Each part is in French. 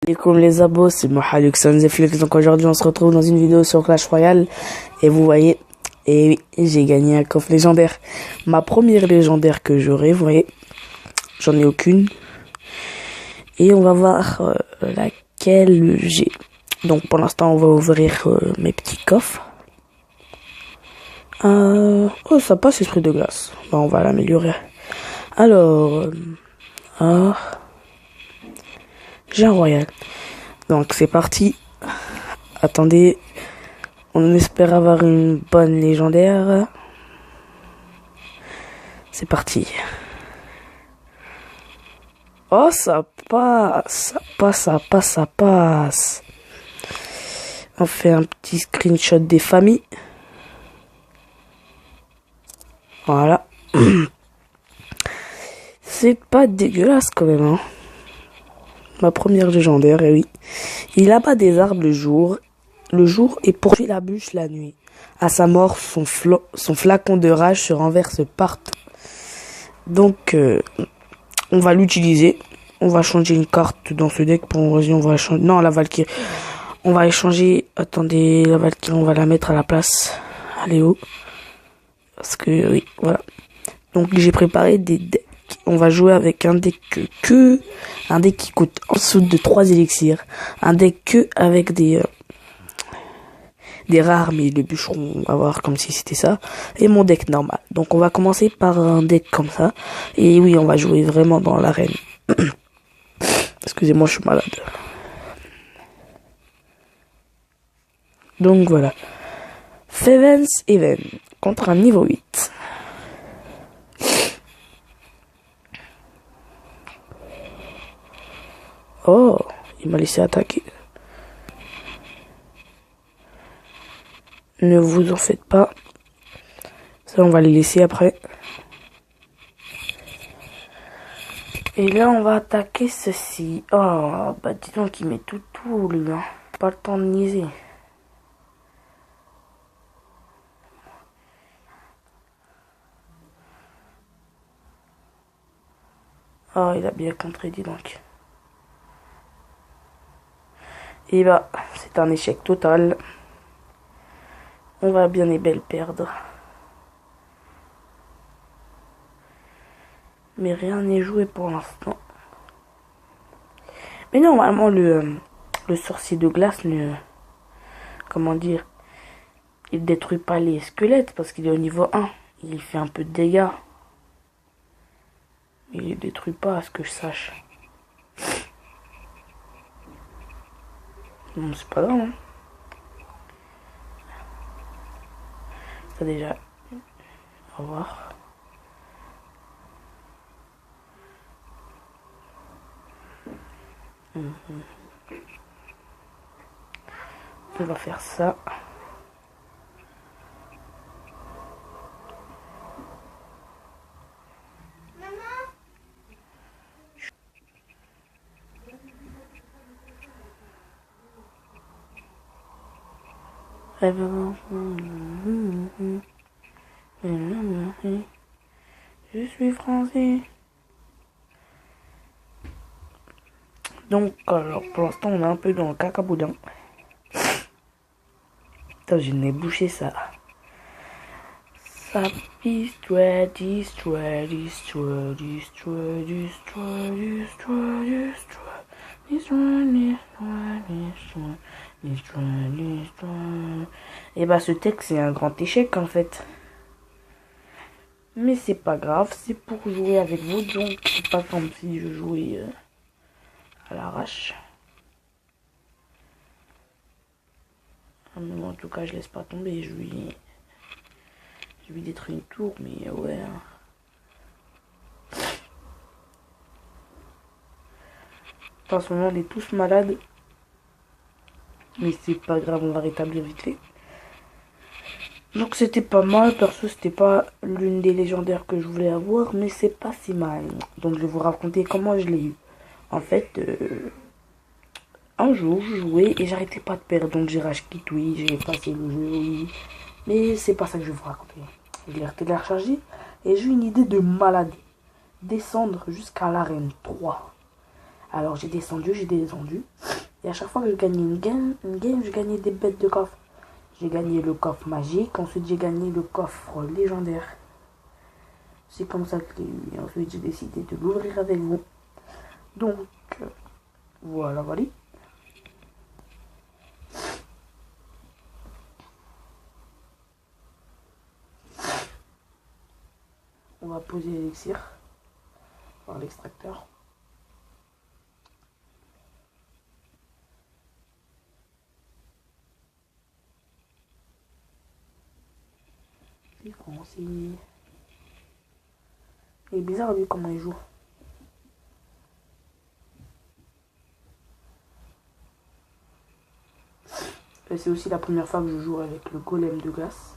Salam les abos, c'est Mohaluk Sanzeflex. Donc aujourd'hui on se retrouve dans une vidéo sur Clash Royale. Et vous voyez, et oui, j'ai gagné un coffre légendaire. Ma première légendaire que j'aurai, vous voyez, j'en ai aucune. Et on va voir laquelle j'ai. Donc pour l'instant on va ouvrir mes petits coffres. Oh, ça passe esprit de glace. Bon, on va l'améliorer. Alors, j'ai un royal. Donc c'est parti. Attendez, on espère avoir une bonne légendaire. C'est parti. Oh, ça passe, ça passe, ça passe, ça passe. On fait un petit screenshot des familles. Voilà. C'est pas dégueulasse quand même, hein. Ma première légendaire, et oui. Il abat des arbres le jour et poursuit la bûche la nuit. À sa mort, son flacon de rage se renverse partout. Donc, on va l'utiliser. On va changer une carte dans ce deck. Pour on va changer. Non, la Valkyrie. On va échanger. Attendez, la Valkyrie, on va la mettre à la place. Allez, haut. Parce que, oui, voilà. Donc, j'ai préparé des decks. On va jouer avec un deck un deck qui coûte en dessous de 3 élixirs. Un deck avec des rares, mais le bûcheron, on va voir comme si c'était ça. Et mon deck normal. Donc on va commencer par un deck comme ça. Et oui, on va jouer vraiment dans l'arène. Excusez-moi, je suis malade. Donc voilà. Fevens Even contre un niveau 8. Oh, il m'a laissé attaquer. Ne vous en faites pas. Ça, on va les laisser après. Et là, on va attaquer ceci. Oh, bah dis donc, il met tout, lui. Hein. Pas le temps de niaiser. Oh, il a bien contré, dis donc. Et bah, c'est un échec total. On va bien et belle perdre. Mais rien n'est joué pour l'instant. Mais normalement, le sorcier de glace ne... Comment dire? Il détruit pas les squelettes parce qu'il est au niveau 1. Il fait un peu de dégâts. Il les détruit pas, à ce que je sache. Bon, c'est pas grave, hein. Ça déjà. Au revoir. On va faire ça. Je suis français. Donc, alors, pour l'instant, on est un peu dans le cacaboudin. Putain, j'ai le nez bouché, ça. Ça destroy, destroy, destroy, destroy, destroy, destroy, destroy, destroy, destroy, destroy, destroy. Et bah, ce texte, c'est un grand échec, en fait. Mais c'est pas grave, c'est pour jouer avec vous, donc c'est pas comme si je jouais à l'arrache. En tout cas, je laisse pas tomber, je lui détruis une tour, mais ouais. En ce moment, on est tous malades. Mais c'est pas grave, on va rétablir vite fait. Donc c'était pas mal, perso c'était pas l'une des légendaires que je voulais avoir, mais c'est pas si mal. Donc je vais vous raconter comment je l'ai eu. En fait, un jour je jouais et j'arrêtais pas de perdre, donc j'ai rage quitte, oui, j'ai passé le jeu, oui. Mais c'est pas ça que je vais vous raconter. Je l'ai téléchargé et j'ai eu une idée de malade. Descendre jusqu'à l'arène 3. Alors j'ai descendu. Et à chaque fois que je gagnais une game, je gagnais des bêtes de coffre. J'ai gagné le coffre magique, ensuite j'ai gagné le coffre légendaire. C'est comme ça que je l'ai eu. Et ensuite j'ai décidé de l'ouvrir avec vous. Donc, voilà, voilà. On va poser l'élixir par l'extracteur. C'est français. Il est bizarre lui comment il joue. C'est aussi la première fois que je joue avec le golem de glace.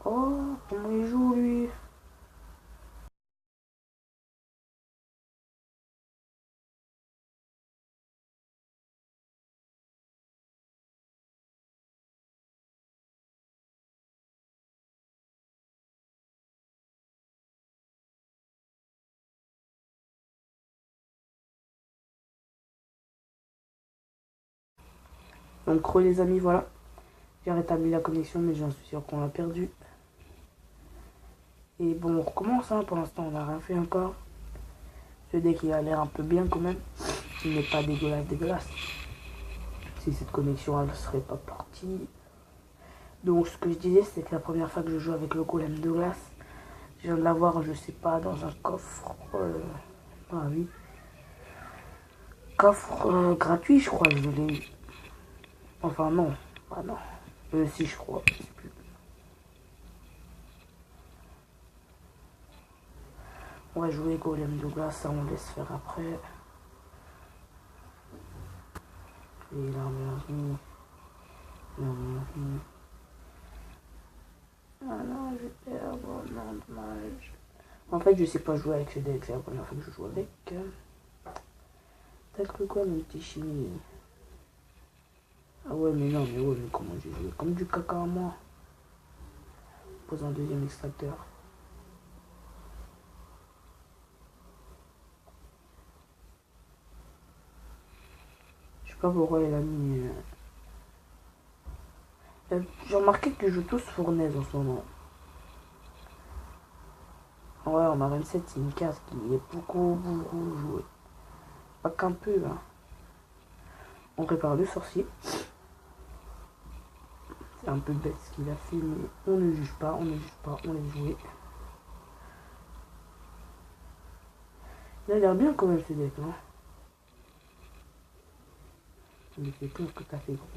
Oh, comment il joue lui. Donc les amis, voilà. J'ai rétabli la connexion, mais j'en suis sûr qu'on l'a perdu. Et bon, on recommence, hein. Pour l'instant, on n'a rien fait encore. Ce deck, il a l'air un peu bien quand même. Il n'est pas dégueulasse. Si cette connexion, elle ne serait pas partie. Donc, ce que je disais, c'est que la première fois que je joue avec le golem de glace, je viens de l'avoir, je sais pas, dans un coffre. Ah oui. Coffre gratuit, je crois, je l'ai eu. Enfin, non. Ah non. Si, je crois. Je sais plus. On va jouer golem de glace, ça on laisse faire après. Et l'armurerie. Ah non, je vais perdre, non, dommage. En fait, je sais pas jouer avec ce deck, c'est la première fois que je joue avec. T'as cru quoi, mon petit chimie? Ah ouais, mais non, mais ouais, mais comment j'ai joué? Comme du caca à moi. Pose un deuxième extracteur. Je sais pas pourquoi elle a mis... J'ai remarqué que je joue tous fournaise en ce moment. Ouais, on a 27, c'est une case qui est beaucoup jouée. Pas qu'un peu, hein. On prépare le sorcier. C'est un peu bête ce qu'il a fait, mais on ne juge pas, on laisse jouer. Il a l'air bien quand même ce deck, hein. Mais c'est tout ce que t'as fait, gros.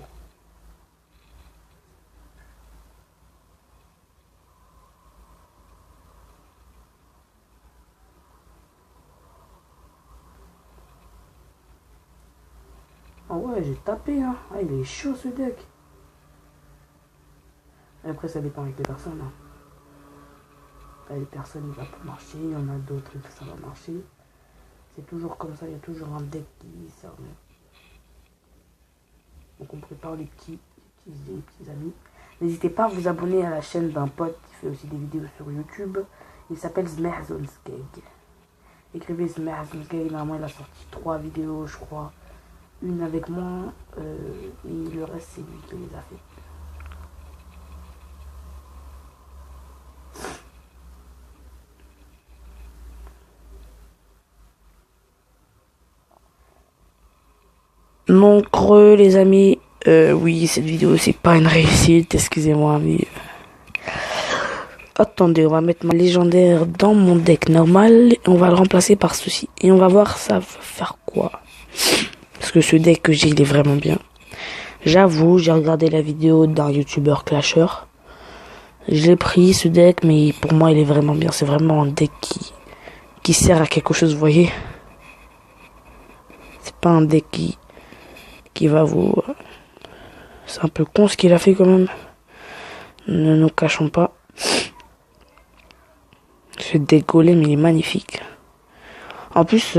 Ah ouais, j'ai tapé, hein. Ah, il est chaud ce deck. Après, ça dépend avec les personnes, hein. Les personnes, il va pas marcher. Il y en a d'autres que ça va marcher. C'est toujours comme ça, il y a toujours un deck qui sert. Donc on prépare les petits amis. N'hésitez pas à vous abonner à la chaîne d'un pote qui fait aussi des vidéos sur YouTube. Il s'appelle Zmerzonskeg. Écrivez Zmerzonskeg, normalement il a sorti 3 vidéos je crois. Une avec moi et le reste c'est lui qui les a fait. Non creux les amis, oui cette vidéo c'est pas une réussite, excusez-moi mais... Attendez, on va mettre ma légendaire dans mon deck normal et on va le remplacer par ceci. Et on va voir ça va faire quoi. Parce que ce deck que j'ai il est vraiment bien. J'avoue, j'ai regardé la vidéo d'un youtubeur clasher. Je l'ai pris ce deck mais pour moi il est vraiment bien. C'est vraiment un deck qui sert à quelque chose, vous voyez. C'est pas un deck qui va vous... C'est un peu con ce qu'il a fait quand même. Ne nous cachons pas. Ce deck golem il est magnifique. En plus,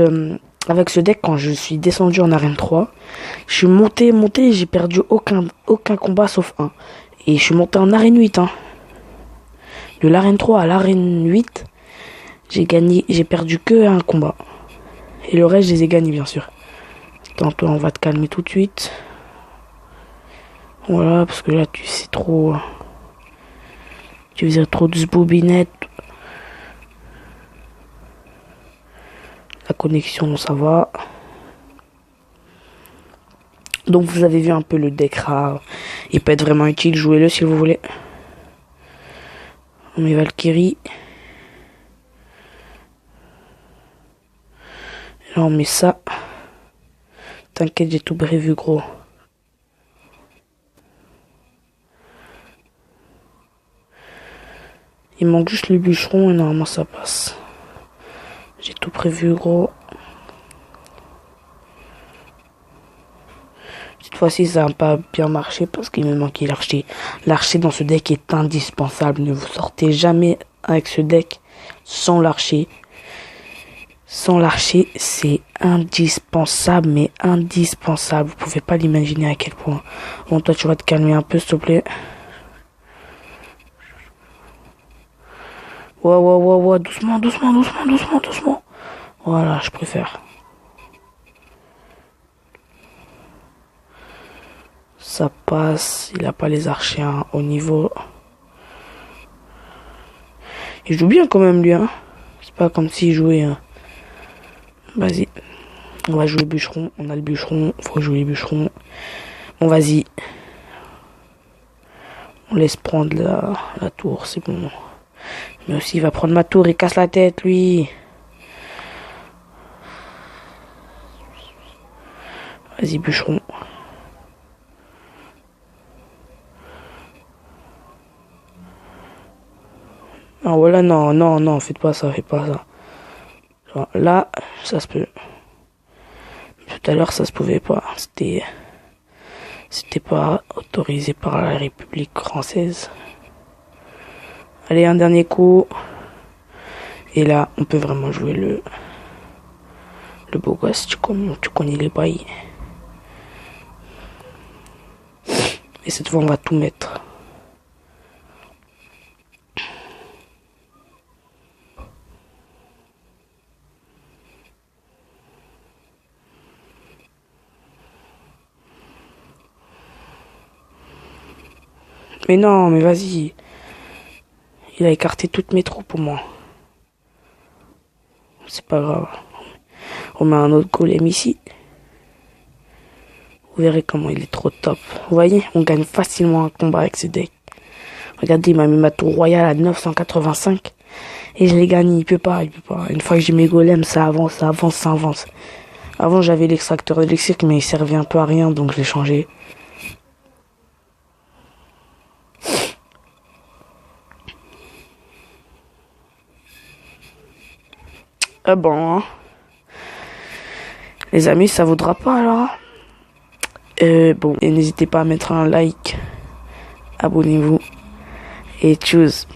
avec ce deck, quand je suis descendu en arène 3, je suis monté et j'ai perdu aucun combat sauf un. Et je suis monté en arène 8. Hein. De l'arène 3 à l'arène 8, j'ai perdu que un combat. Et le reste, je les ai gagnés bien sûr. Tantôt, on va te calmer tout de suite. Voilà, parce que là, tu sais trop... Tu faisais trop de bobinette. La connexion, ça va. Donc, vous avez vu un peu le deck rare. Il peut être vraiment utile. Jouez-le si vous voulez. On met Valkyrie. Là, on met ça. T'inquiète, j'ai tout prévu, gros. Il manque juste le bûcheron et normalement ça passe. J'ai tout prévu, gros. Cette fois-ci, ça n'a pas bien marché parce qu'il me manquait l'archer. L'archer dans ce deck est indispensable. Ne vous sortez jamais avec ce deck sans l'archer. Sans l'archer, c'est indispensable, mais indispensable. Vous pouvez pas l'imaginer à quel point. Bon, toi, tu vas te calmer un peu, s'il te plaît. Ouais, doucement, doucement, doucement, doucement, doucement. Voilà, je préfère. Ça passe, il a pas les archers au niveau. Il joue bien quand même, lui, hein. C'est pas comme s'il jouait... Vas-y. On va jouer bûcheron. On a le bûcheron. Faut jouer bûcheron. Bon, vas-y. On laisse prendre la tour, c'est bon. Mais aussi, il va prendre ma tour et casse la tête, lui. Vas-y, bûcheron. Ah, voilà, non, faites pas ça, faites pas ça. Genre, là, ça se peut. Tout à l'heure, ça se pouvait pas. C'était pas autorisé par la République française. Allez, un dernier coup. Et là, on peut vraiment jouer le beau gosse. Tu connais les bails. Et cette fois, on va tout mettre. Mais non, mais vas-y. Il a écarté toutes mes troupes pour moi. C'est pas grave. On met un autre golem ici. Vous verrez comment il est trop top. Vous voyez, on gagne facilement un combat avec ce deck. Regardez, il m'a mis ma tour royale à 985. Et je l'ai gagné, il peut pas. Une fois que j'ai mes golems, ça avance, ça avance, ça avance. Avant, j'avais l'extracteur d'élixir, mais il servait un peu à rien, donc je l'ai changé. Ah bon, hein. Les amis, ça vaudra pas alors. Bon, et n'hésitez pas à mettre un like. Abonnez-vous. Et tchuss.